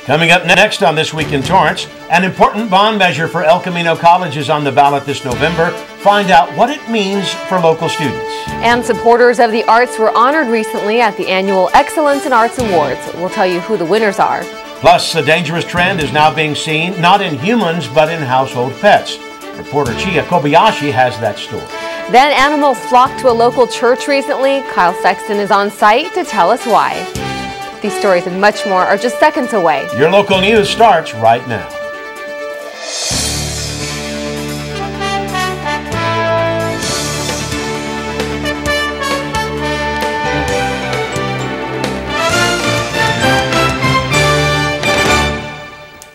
Coming up next on This Week in Torrance, an important bond measure for El Camino College is on the ballot this November. Find out what it means for local students. And supporters of the arts were honored recently at the annual Excellence in Arts Awards. We'll tell you who the winners are. Plus, a dangerous trend is now being seen not in humans but in household pets. Reporter Chia Kobayashi has that story. Then animals flocked to a local church recently. Kyle Sexton is on site to tell us why. These stories and much more are just seconds away. Your local news starts right now.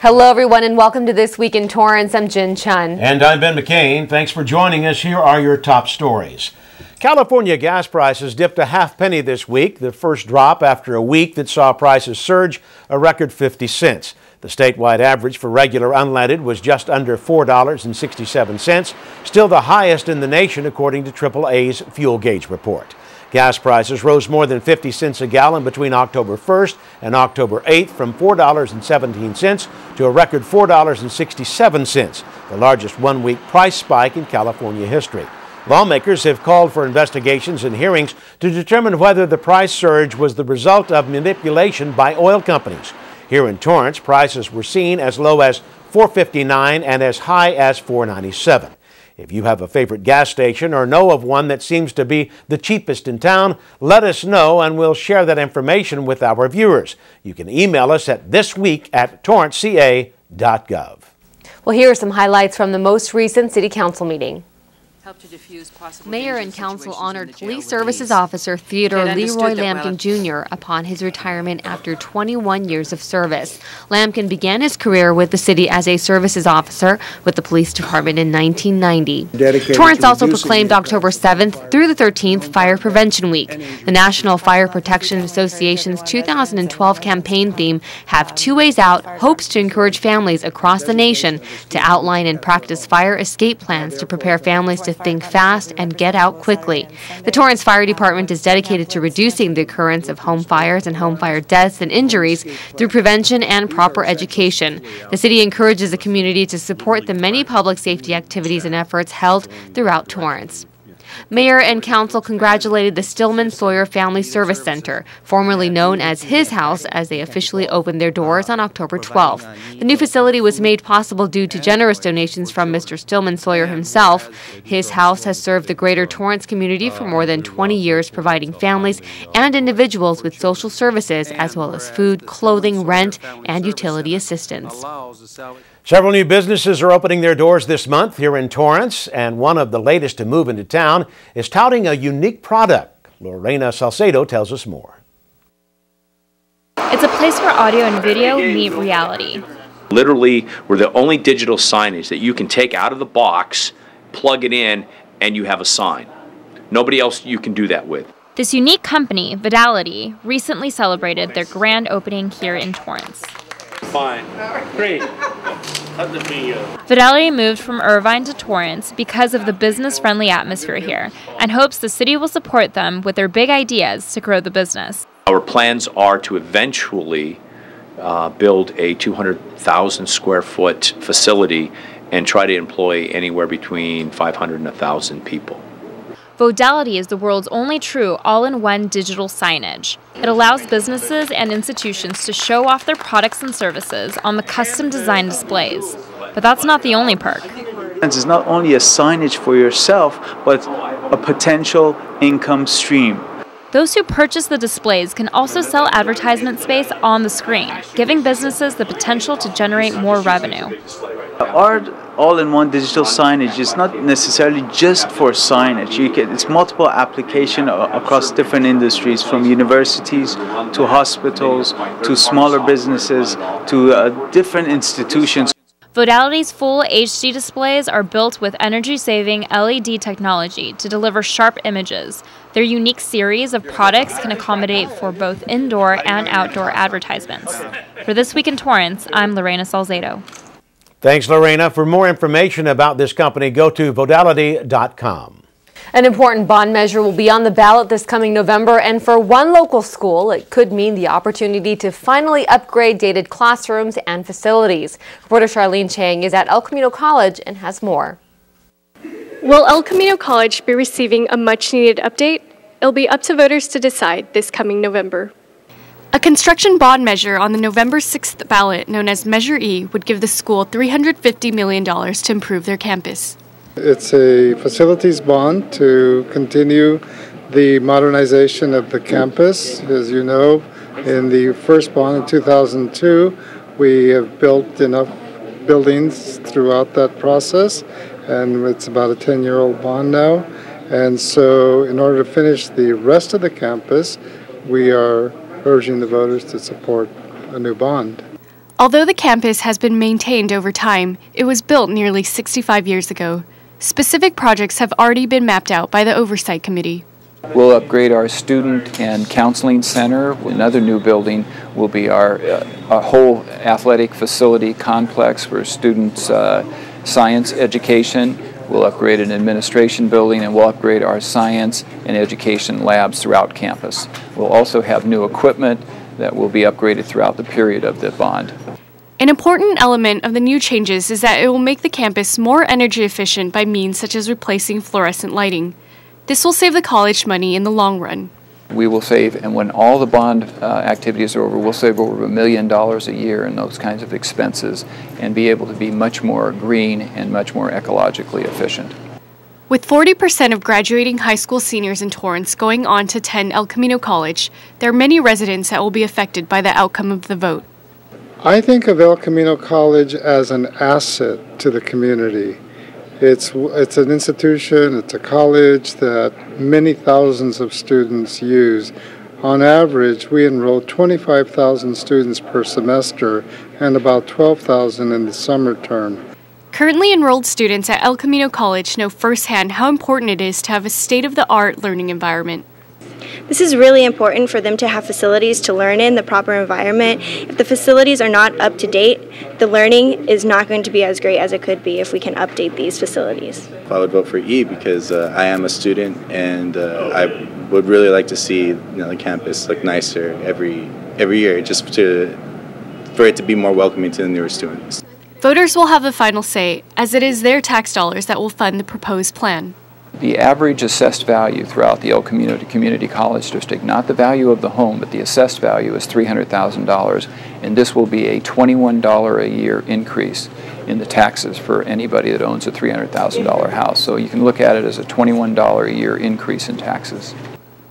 Hello everyone and welcome to This Week in Torrance. I'm Jin Chun. And I'm Ben McCain. Thanks for joining us. Here are your top stories. California gas prices dipped a half penny this week, the first drop after a week that saw prices surge a record 50 cents. The statewide average for regular unleaded was just under $4.67, still the highest in the nation according to AAA's fuel gauge report. Gas prices rose more than 50 cents a gallon between October 1st and October 8th from $4.17 to a record $4.67, the largest one-week price spike in California history. Lawmakers have called for investigations and hearings to determine whether the price surge was the result of manipulation by oil companies. Here in Torrance, prices were seen as low as $4.59 and as high as $4.97. If you have a favorite gas station or know of one that seems to be the cheapest in town, let us know and we'll share that information with our viewers. You can email us at thisweek@torranceca.gov. Well, here are some highlights from the most recent City Council meeting. Mayor and Council honored Police Services Officer Theodore Leroy Lampkin Jr. upon his retirement after 21 years of service. Lampkin began his career with the city as a services officer with the police department in 1990. Torrance also proclaimed October 7th through the 13th Fire Prevention Week. The National Fire Protection Association's 2012 campaign theme, Have Two Ways Out, hopes to encourage families across the nation to outline and practice fire escape plans to prepare families to think fast and get out quickly. The Torrance Fire Department is dedicated to reducing the occurrence of home fires and home fire deaths and injuries through prevention and proper education. The city encourages the community to support the many public safety activities and efforts held throughout Torrance. Mayor and Council congratulated the Stillman Sawyer Family Service Center, formerly known as His House, as they officially opened their doors on October 12th. The new facility was made possible due to generous donations from Mr. Stillman Sawyer himself. His House has served the greater Torrance community for more than 20 years, providing families and individuals with social services as well as food, clothing, rent, and utility assistance. Several new businesses are opening their doors this month here in Torrance, and one of the latest to move into town is touting a unique product. Lorena Salcedo tells us more. It's a place where audio and video meet reality. Literally, we're the only digital signage that you can take out of the box, plug it in, and you have a sign. Nobody else you can do that with. This unique company, Vidality, recently celebrated their grand opening here in Torrance. Fine. Great. Vidality moved from Irvine to Torrance because of the business-friendly atmosphere here and hopes the city will support them with their big ideas to grow the business. Our plans are to eventually build a 200,000 square foot facility and try to employ anywhere between 500 and 1,000 people. Vidality is the world's only true all-in-one digital signage. It allows businesses and institutions to show off their products and services on the custom-designed displays. But that's not the only perk. It's not only a signage for yourself, but a potential income stream. Those who purchase the displays can also sell advertisement space on the screen, giving businesses the potential to generate more revenue. Our all-in-one digital signage is not necessarily just for signage. It's multiple application across different industries, from universities to hospitals to smaller businesses to different institutions. Vidality's full HD displays are built with energy-saving LED technology to deliver sharp images. Their unique series of products can accommodate for both indoor and outdoor advertisements. For This Week in Torrance, I'm Lorena Salcedo. Thanks, Lorena. For more information about this company, go to Vidality.com. An important bond measure will be on the ballot this coming November, and for one local school, it could mean the opportunity to finally upgrade dated classrooms and facilities. Reporter Charlene Chang is at El Camino College and has more. Will El Camino College be receiving a much-needed update? It'll be up to voters to decide this coming November. A construction bond measure on the November 6th ballot, known as Measure E, would give the school $350 million to improve their campus. It's a facilities bond to continue the modernization of the campus. As you know, in the first bond in 2002, we have built enough buildings throughout that process, and it's about a 10-year-old bond now. And so in order to finish the rest of the campus, we are urging the voters to support a new bond. Although the campus has been maintained over time, it was built nearly 65 years ago. Specific projects have already been mapped out by the Oversight Committee. We'll upgrade our student and counseling center. Another new building will be our whole athletic facility complex for students' science education. We'll upgrade an administration building, and we'll upgrade our science and education labs throughout campus. We'll also have new equipment that will be upgraded throughout the period of the bond. An important element of the new changes is that it will make the campus more energy efficient by means such as replacing fluorescent lighting. This will save the college money in the long run. We will save, and when all the bond activities are over, we'll save over $1 million a year in those kinds of expenses and be able to be much more green and much more ecologically efficient. With 40% of graduating high school seniors in Torrance going on to attend El Camino College, there are many residents that will be affected by the outcome of the vote. I think of El Camino College as an asset to the community. It's an institution, it's a college that many thousands of students use. On average, we enroll 25,000 students per semester and about 12,000 in the summer term. Currently enrolled students at El Camino College know firsthand how important it is to have a state-of-the-art learning environment. This is really important for them to have facilities to learn in, the proper environment. If the facilities are not up to date, the learning is not going to be as great as it could be if we can update these facilities. I would vote for E because I am a student, and I would really like to see the campus look nicer every year, just for it to be more welcoming to the newer students. Voters will have the final say, as it is their tax dollars that will fund the proposed plan. The average assessed value throughout the El Camino Community College District, not the value of the home, but the assessed value is $300,000, and this will be a $21 a year increase in the taxes for anybody that owns a $300,000 house. So you can look at it as a $21 a year increase in taxes.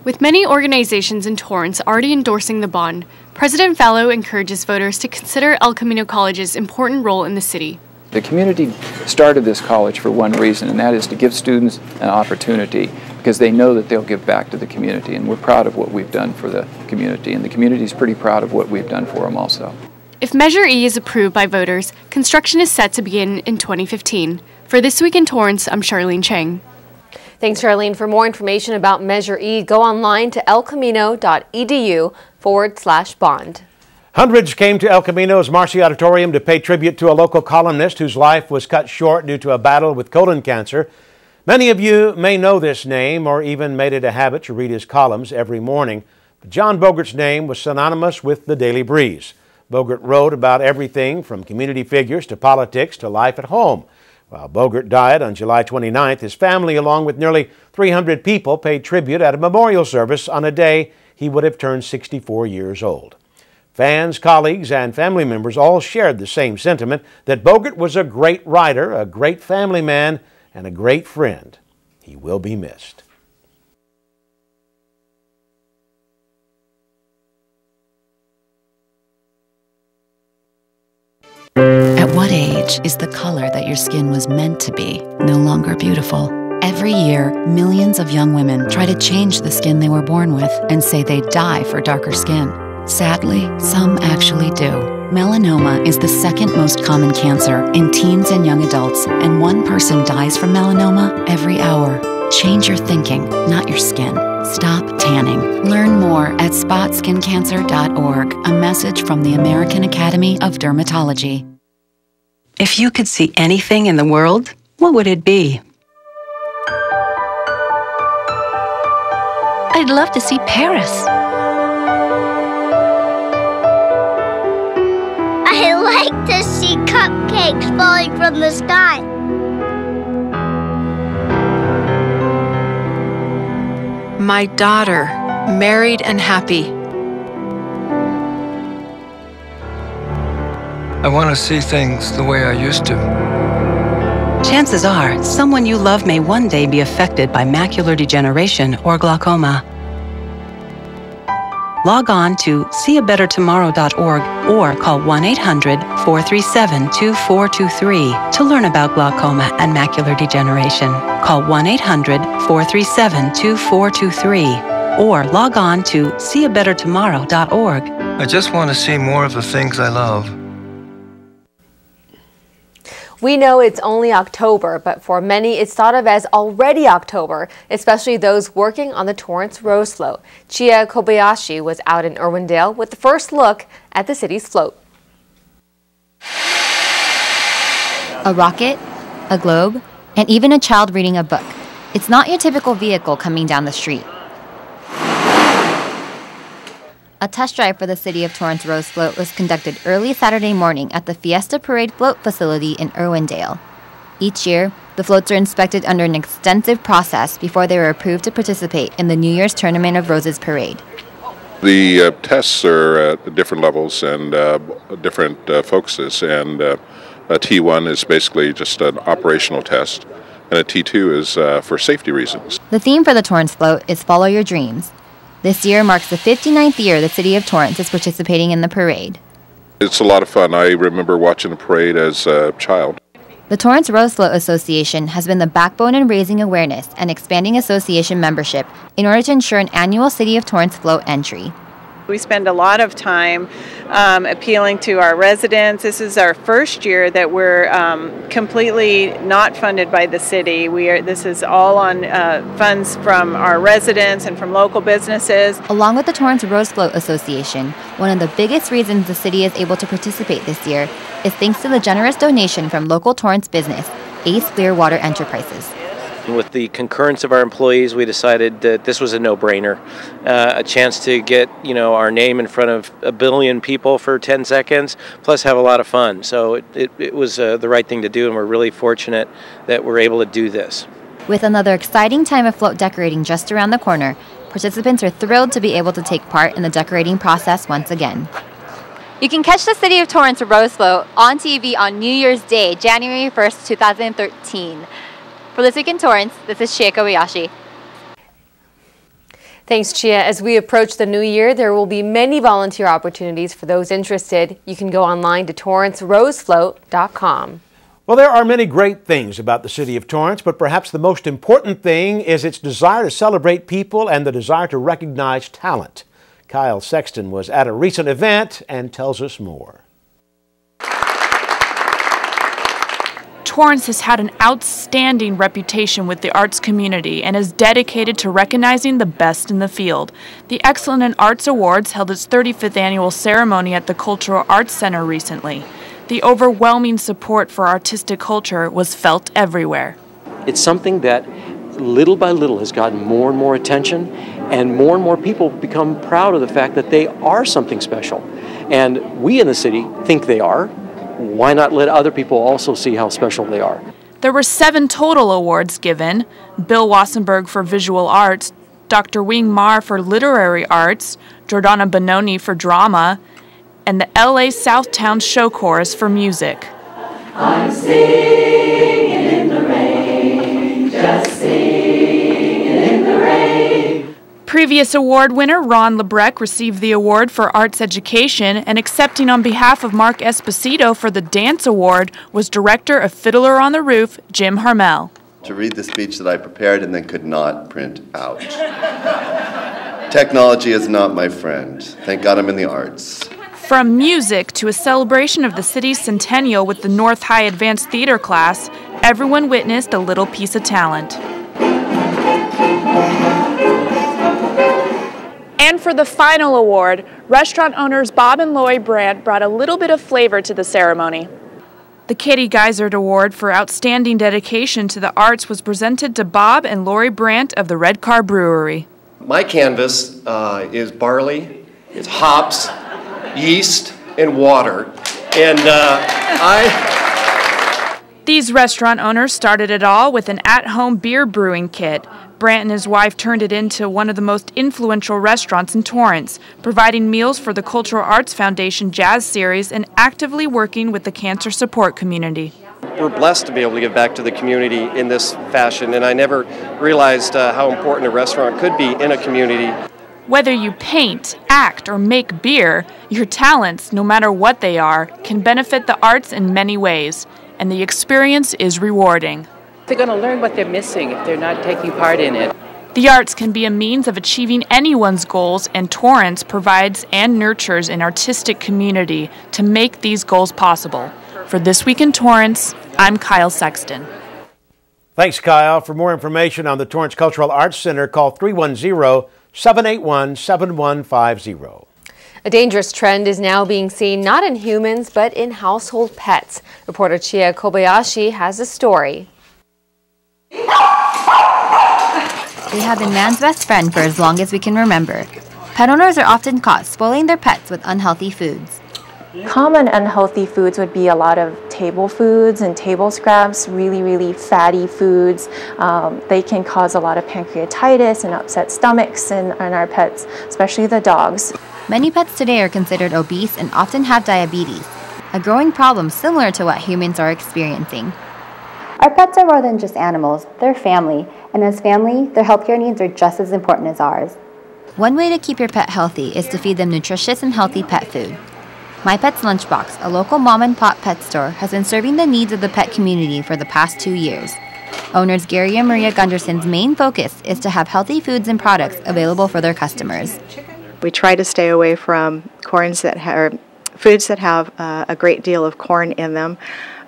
With many organizations in Torrance already endorsing the bond, President Fallow encourages voters to consider El Camino College's important role in the city. The community started this college for one reason, and that is to give students an opportunity because they know that they'll give back to the community, and we're proud of what we've done for the community, and the community is pretty proud of what we've done for them also. If Measure E is approved by voters, construction is set to begin in 2015. For This Week in Torrance, I'm Charlene Chang. Thanks, Charlene. For more information about Measure E, go online to elcamino.edu/bond. Hundreds came to El Camino's Marcy Auditorium to pay tribute to a local columnist whose life was cut short due to a battle with colon cancer. Many of you may know this name or even made it a habit to read his columns every morning. But John Bogert's name was synonymous with the Daily Breeze. Bogert wrote about everything from community figures to politics to life at home. While Bogert died on July 29th, his family, along with nearly 300 people, paid tribute at a memorial service on a day he would have turned 64 years old. Fans, colleagues, and family members all shared the same sentiment that Bogert was a great writer, a great family man, and a great friend. He will be missed. At what age is the color that your skin was meant to be no longer beautiful? Every year, millions of young women try to change the skin they were born with and say they die for darker skin. Sadly, some actually do. Melanoma is the second most common cancer in teens and young adults, and one person dies from melanoma every hour. Change your thinking, not your skin. Stop tanning. Learn more at spotskincancer.org, a message from the American Academy of Dermatology. If you could see anything in the world, what would it be? I'd love to see Paris. I like to see cupcakes falling from the sky. My daughter, married and happy. I want to see things the way I used to. Chances are, someone you love may one day be affected by macular degeneration or glaucoma. Log on to seeabettertomorrow.org or call 1-800-437-2423 to learn about glaucoma and macular degeneration. Call 1-800-437-2423 or log on to seeabettertomorrow.org. I just want to see more of the things I love. We know it's only October, but for many it's thought of as already October, especially those working on the Torrance Rose Float. Chia Kobayashi was out in Irwindale with the first look at the city's float. A rocket, a globe, and even a child reading a book. It's not your typical vehicle coming down the street. A test drive for the City of Torrance Rose Float was conducted early Saturday morning at the Fiesta Parade Float Facility in Irwindale. Each year, the floats are inspected under an extensive process before they are approved to participate in the New Year's Tournament of Roses Parade. The tests are at different levels and different focuses, and a T1 is basically just an operational test, and a T2 is for safety reasons. The theme for the Torrance Float is Follow Your Dreams. This year marks the 59th year the City of Torrance is participating in the parade. It's a lot of fun. I remember watching the parade as a child. The Torrance Rose Float Association has been the backbone in raising awareness and expanding association membership in order to ensure an annual City of Torrance float entry. We spend a lot of time appealing to our residents. This is our first year that we're completely not funded by the city. This is all on funds from our residents and from local businesses. Along with the Torrance Rose Float Association, one of the biggest reasons the city is able to participate this year is thanks to the generous donation from local Torrance business, Ace Clearwater Enterprises. With the concurrence of our employees, we decided that this was a no-brainer, a chance to get our name in front of 1 billion people for 10 seconds, plus have a lot of fun. So it was the right thing to do, and we're really fortunate that we're able to do this. With another exciting time of float decorating just around the corner, participants are thrilled to be able to take part in the decorating process once again. You can catch the City of Torrance Rose Float on TV on New Year's Day, January 1st, 2013. For This Week in Torrance, this is Chia Kobayashi. Thanks, Chia. As we approach the new year, there will be many volunteer opportunities for those interested. You can go online to torrancerosefloat.com. Well, there are many great things about the City of Torrance, but perhaps the most important thing is its desire to celebrate people and the desire to recognize talent. Kyle Sexton was at a recent event and tells us more. Torrance has had an outstanding reputation with the arts community and is dedicated to recognizing the best in the field. The Excellent in Arts Awards held its 35th annual ceremony at the Cultural Arts Center recently. The overwhelming support for artistic culture was felt everywhere. It's something that little by little has gotten more and more attention, and more people become proud of the fact that they are something special. And we in the city think they are. Why not let other people also see how special they are? There were 7 total awards given: Bill Wassenberg for Visual Arts, Dr. Wing Mar for Literary Arts, Jordana Benoni for Drama, and the LA Southtown Show Chorus for Music. I'm singing in the rain, just singing in the rain. Previous award winner Ron Lebrecq received the award for Arts Education, and accepting on behalf of Mark Esposito for the Dance Award was director of Fiddler on the Roof, Jim Harmel. To read the speech that I prepared and then could not print out. Technology is not my friend. Thank God I'm in the arts. From music to a celebration of the city's centennial with the North High Advanced Theater class, everyone witnessed a little piece of talent. And for the final award, restaurant owners Bob and Lori Brandt brought a little bit of flavor to the ceremony. The Katie Geisert Award for Outstanding Dedication to the Arts was presented to Bob and Lori Brandt of the Red Car Brewery. My canvas is barley, it's hops, yeast, and water. And These restaurant owners started it all with an at-home beer brewing kit. Brant and his wife turned it into one of the most influential restaurants in Torrance, providing meals for the Cultural Arts Foundation Jazz Series and actively working with the cancer support community. we're blessed to be able to give back to the community in this fashion, and I never realized how important a restaurant could be in a community. Whether you paint, act, or make beer, your talents, no matter what they are, can benefit the arts in many ways, and the experience is rewarding. They're going to learn what they're missing if they're not taking part in it. The arts can be a means of achieving anyone's goals, and Torrance provides and nurtures an artistic community to make these goals possible. For This Week in Torrance, I'm Kyle Sexton. Thanks, Kyle. For more information on the Torrance Cultural Arts Center, call 310-781-7150. A dangerous trend is now being seen not in humans, but in household pets. Reporter Chia Kobayashi has a story. They have been man's best friend for as long as we can remember. Pet owners are often caught spoiling their pets with unhealthy foods. Common unhealthy foods would be a lot of table foods and table scraps, really fatty foods. They can cause a lot of pancreatitis and upset stomachs in our pets, especially the dogs. Many pets today are considered obese and often have diabetes, a growing problem similar to what humans are experiencing. Our pets are more than just animals, they're family, and as family, their healthcare needs are just as important as ours. One way to keep your pet healthy is to feed them nutritious and healthy pet food. My Pet's Lunchbox, a local mom-and-pop pet store, has been serving the needs of the pet community for the past 2 years. Owners Gary and Maria Gunderson's main focus is to have healthy foods and products available for their customers. We try to stay away from foods that have a great deal of corn in them.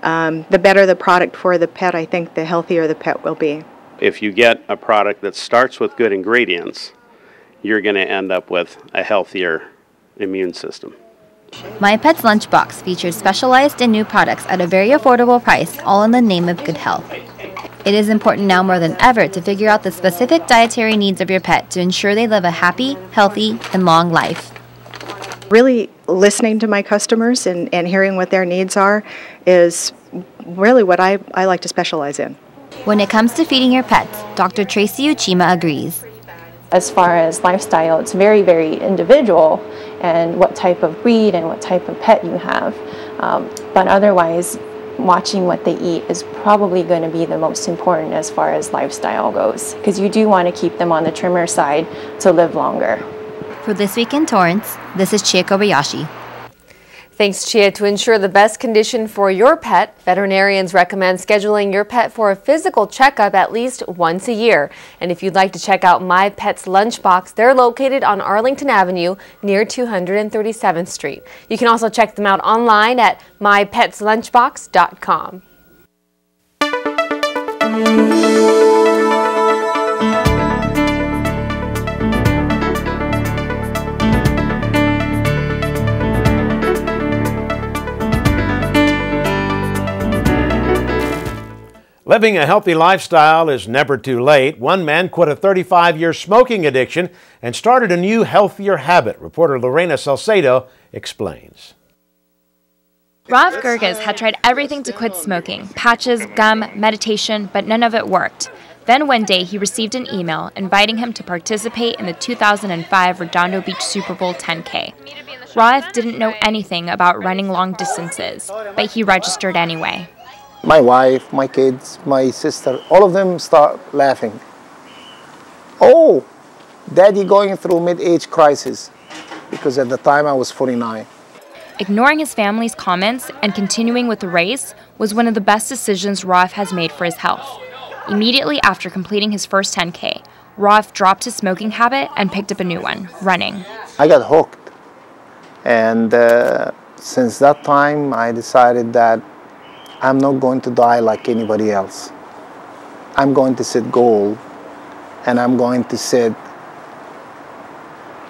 The better the product for the pet, I think the healthier the pet will be. If you get a product that starts with good ingredients, you're going to end up with a healthier immune system. My Pet's Lunchbox features specialized and new products at a very affordable price, all in the name of good health. It is important now more than ever to figure out the specific dietary needs of your pet to ensure they live a happy, healthy, and long life. Really listening to my customers and hearing what their needs are is really what I like to specialize in. When it comes to feeding your pets, Dr. Tracy Uchima agrees. As far as lifestyle, it's very individual and what type of breed and what type of pet you have. But otherwise, watching what they eat is probably going to be the most important as far as lifestyle goes, because you do want to keep them on the trimmer side to live longer. For This Week in Torrance, this is Chia Kobayashi. Thanks, Chia. To ensure the best condition for your pet, veterinarians recommend scheduling your pet for a physical checkup at least once a year. And if you'd like to check out My Pet's Lunchbox, they're located on Arlington Avenue near 237th Street. You can also check them out online at mypetslunchbox.com. Living a healthy lifestyle is never too late. One man quit a 35-year smoking addiction and started a new, healthier habit. Reporter Lorena Salcedo explains. Rav Gerges had tried everything to quit smoking, patches, gum, meditation, but none of it worked. Then one day he received an email inviting him to participate in the 2005 Redondo Beach Super Bowl 10K. Rav didn't know anything about running long distances, but he registered anyway. My wife, my kids, my sister, all of them start laughing. Oh, Daddy going through mid-age crisis, because at the time I was 49. Ignoring his family's comments and continuing with the race was one of the best decisions Rav has made for his health. Immediately after completing his first 10K, Rav dropped his smoking habit and picked up a new one, running. I got hooked, and since that time I decided that I'm not going to die like anybody else. I'm going to set goal, and I'm going to set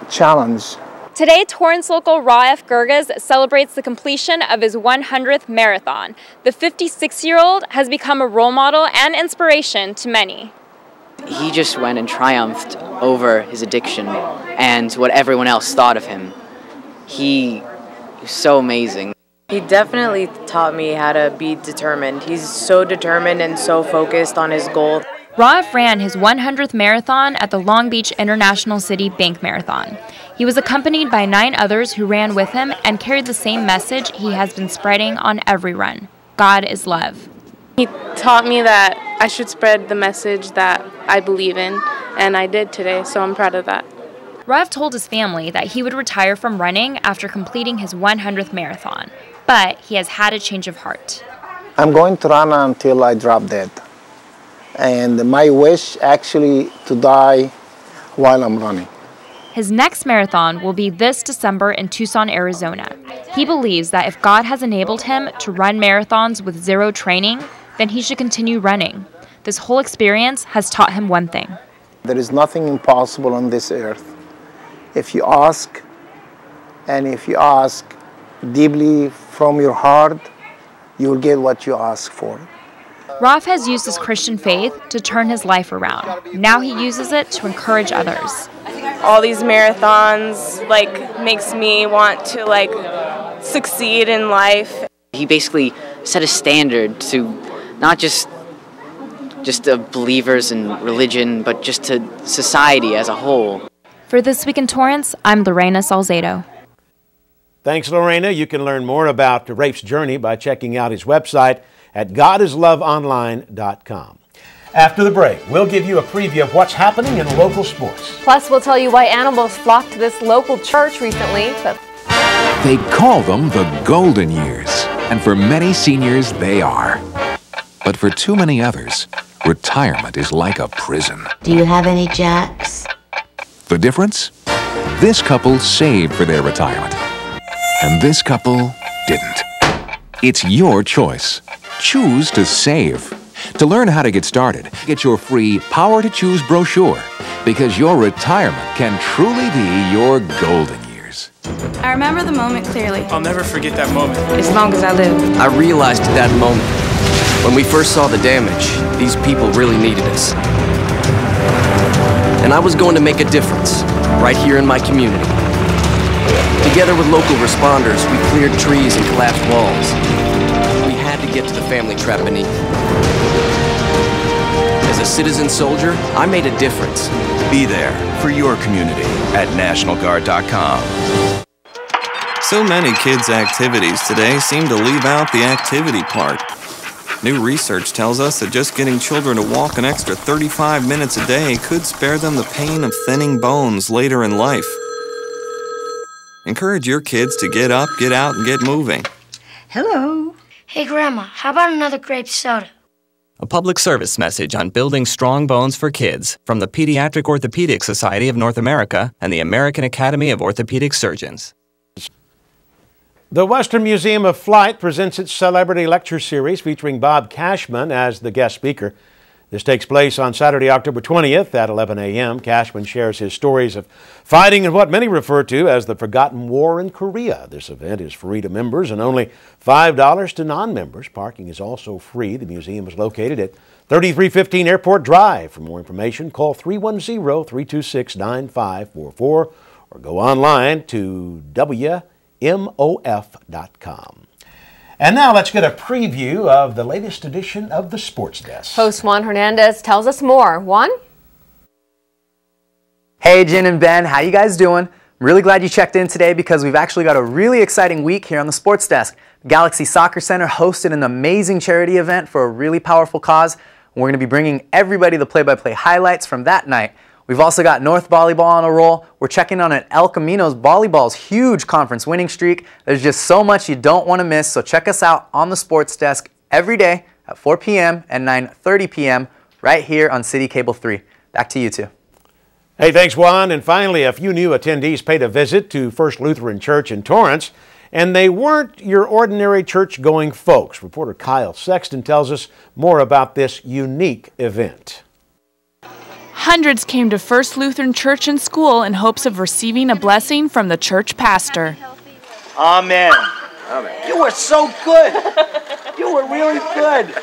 challenge. Today, Torrance local Rav Gerges celebrates the completion of his 100th marathon. The 56-year-old has become a role model and inspiration to many. he just went and triumphed over his addiction and what everyone else thought of him. He was so amazing. He definitely taught me how to be determined. He's so determined and so focused on his goal. Rav ran his 100th marathon at the Long Beach International City Bank Marathon. He was accompanied by 9 others who ran with him and carried the same message he has been spreading on every run. God is love. He taught me that I should spread the message that I believe in, and I did today, so I'm proud of that. Rav told his family that he would retire from running after completing his 100th marathon, but he has had a change of heart. I'm going to run until I drop dead. And my wish actually to die while I'm running. His next marathon will be this December in Tucson, Arizona. He believes that if God has enabled him to run marathons with 0 training, then he should continue running. This whole experience has taught him one thing. There is nothing impossible on this earth. If you ask, and if you ask deeply from your heart, you will get what you ask for. Rav has used his Christian faith to turn his life around. Now he uses it to encourage others. All these marathons makes me want to succeed in life. He basically set a standard to not just believers in religion, but just to society as a whole. For This Week in Torrance, I'm Lorena Salzedo. Thanks, Lorena. You can learn more about Rafe's journey by checking out his website at godisloveonline.com. After the break, we'll give you a preview of what's happening in local sports. Plus, we'll tell you why animals flocked to this local church recently. They call them the golden years, and for many seniors, they are. But for too many others, retirement is like a prison. Do you have any jacks? The difference? This couple saved for their retirement, and this couple didn't. It's your choice. Choose to save. To learn how to get started, get your free Power to Choose brochure, because your retirement can truly be your golden years. I remember the moment clearly. I'll never forget that moment. As long as I live. I realized at that moment, when we first saw the damage, these people really needed us. And I was going to make a difference, right here in my community. Together with local responders, we cleared trees and collapsed walls. We had to get to the family trapped beneath. As a citizen soldier, I made a difference. Be there for your community at NationalGuard.com. So many kids' activities today seem to leave out the activity part. New research tells us that just getting children to walk an extra 35 minutes a day could spare them the pain of thinning bones later in life. Encourage your kids to get up, get out, and get moving. Hello. Hey, Grandma, how about another grape soda? A public service message on building strong bones for kids from the Pediatric Orthopedic Society of North America and the American Academy of Orthopedic Surgeons. The Western Museum of Flight presents its celebrity lecture series featuring Bob Cashman as the guest speaker. This takes place on Saturday, October 20th at 11 a.m. Cashman shares his stories of fighting in what many refer to as the Forgotten War in Korea. This event is free to members and only $5 to non-members. Parking is also free. The museum is located at 3315 Airport Drive. For more information, call 310-326-9544 or go online to WMOF.com. And now let's get a preview of the latest edition of the Sports Desk. Host Juan Hernandez tells us more. Juan? Hey, Jen and Ben, how you guys doing? I'm really glad you checked in today because we've actually got a really exciting week here on the Sports Desk. Galaxy Soccer Center hosted an amazing charity event for a really powerful cause. We're going to be bringing everybody the play-by-play highlights from that night. We've also got North Volleyball on a roll. We're checking on El Camino's volleyball's huge conference winning streak. There's just so much you don't want to miss, so check us out on the Sports Desk every day at 4 p.m. and 9:30 p.m. right here on CitiCABLE 3. Back to you two. Hey, thanks, Juan. And finally, a few new attendees paid a visit to First Lutheran Church in Torrance, and they weren't your ordinary church-going folks. Reporter Kyle Sexton tells us more about this unique event. Hundreds came to First Lutheran Church and School in hopes of receiving a blessing from the church pastor. Amen. Amen. You were so good. You were really good.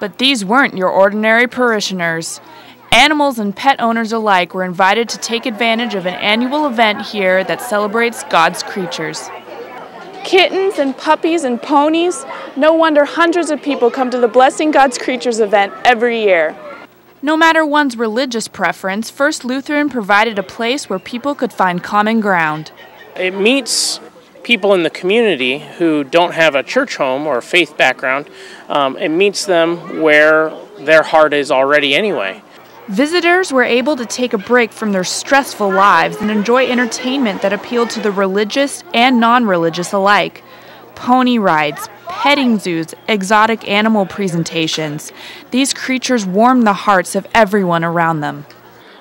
But these weren't your ordinary parishioners. Animals and pet owners alike were invited to take advantage of an annual event here that celebrates God's creatures. Kittens and puppies and ponies. No wonder hundreds of people come to the Blessing God's Creatures event every year. No matter one's religious preference, First Lutheran provided a place where people could find common ground. It meets people in the community who don't have a church home or faith background. It meets them where their heart is already anyway. Visitors were able to take a break from their stressful lives and enjoy entertainment that appealed to the religious and non-religious alike. Pony rides, petting zoos, exotic animal presentations. These creatures warmed the hearts of everyone around them.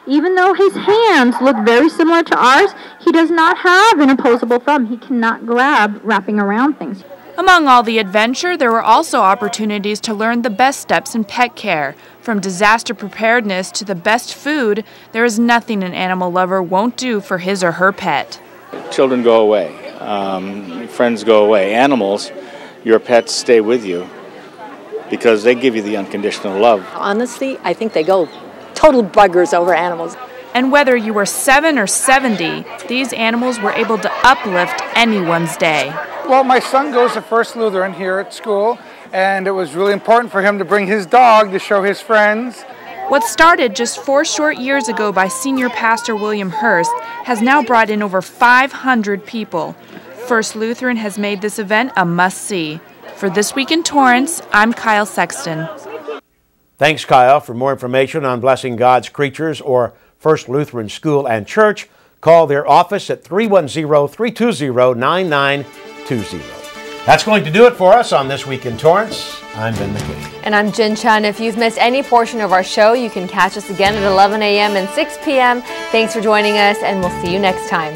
Even though his hands look very similar to ours, he does not have an opposable thumb. He cannot grab wrapping around things. Among all the adventure, there were also opportunities to learn the best steps in pet care. From disaster preparedness to the best food, there is nothing an animal lover won't do for his or her pet. Children go away, friends go away. Animals, your pets stay with you because they give you the unconditional love. Honestly, I think they go total buggers over animals. And whether you were 7 or 70, these animals were able to uplift anyone's day. Well, my son goes to First Lutheran here at school, and it was really important for him to bring his dog to show his friends. What started just 4 short years ago by Senior Pastor William Hurst has now brought in over 500 people. First Lutheran has made this event a must-see. For This Week in Torrance, I'm Kyle Sexton. Thanks, Kyle. For more information on Blessing God's Creatures or First Lutheran School and Church, call their office at 310-320-9920. That's going to do it for us on This Week in Torrance. I'm Ben McCain. And I'm Jen Chun. If you've missed any portion of our show, you can catch us again at 11 a.m. and 6 p.m. Thanks for joining us, and we'll see you next time.